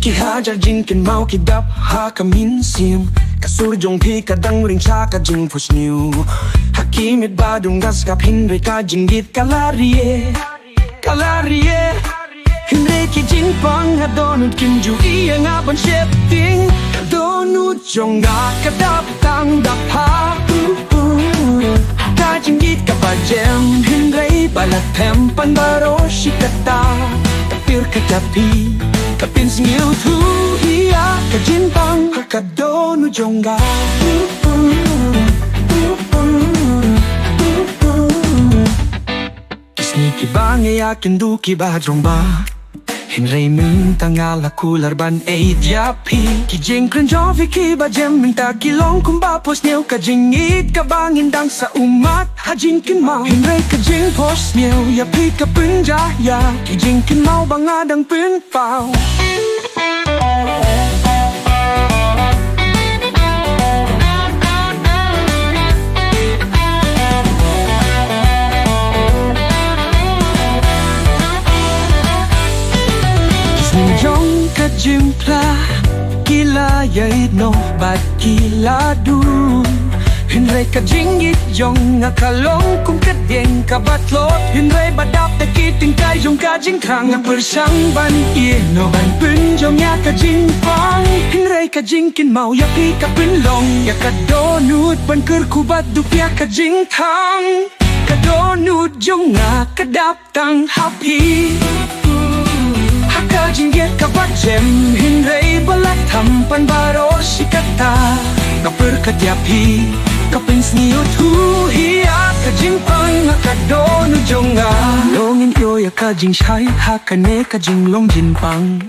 Ki hajar jing kin mau ki dap ha kamin sim Kasur jong pi kadang ring cha ka jing push new Hakimit badung gas kap hindre ka jinggit kalarie Kalarie Hindre ki jing pang hadonut kin ju iya ngaban shifting Kadonut jong ga kadap tang dap ha Ka jinggit ka bajem Hindre balat tempan baro shikata Tapir katapi Kapin singil tu iya Kajinpang hakadonu jongga Kisni ki bange yakin du ki badrong ba Hinray min tangala kular ban ay diapi Ki jing kren jovi ki ba jem minta kilong kumba pos niyo Ka jingit ka bangin dang sa umat hajing kin mau Hinray ka jing pos niyo ya pi ka penjaya Ki jing kin mau bangadang pin pao Jong ka jimpla Kila yait no bat kila du Hinray ka jingit jong akalong kung kadeng ka batlot Hinray badap ta kiting kay jong ka jingkang Nga persang ban no ban pun jong ya ka jingpang Hinray ka jingkin mau ya pi ka pinlong Ya ka donut ban kerkubat dupya ka jingtang Ka donut jong nga kadap tang happy Kajinggit ka bajem Hinray balat tampan baro shikata Kaperkatyapi Kapins niyot huhiya Kajingpang akadonu jonga Longin yoya kajing shay Hakane kajing long jinpang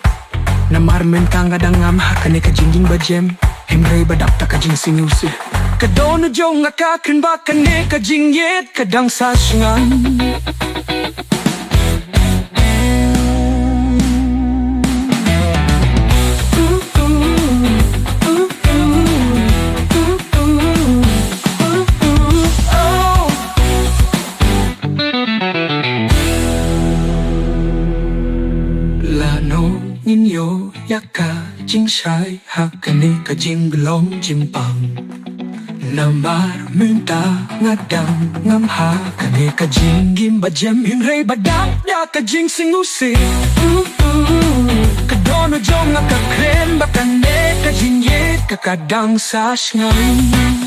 Namarmen kangadangam Hakane kajingging bajem Hinray badapta kajing sinusi Kadonu jonga kakin bakane kajinggit Kadang sasungan Ninyo yaka jing shai hakane ka jing belong jimpang Namar minta ngadang ngam hakane ka jing gim bajem Hinray badak ya ka jing singusi Kadono jong ka krem bakane ka jing yet ka kadang sa shngai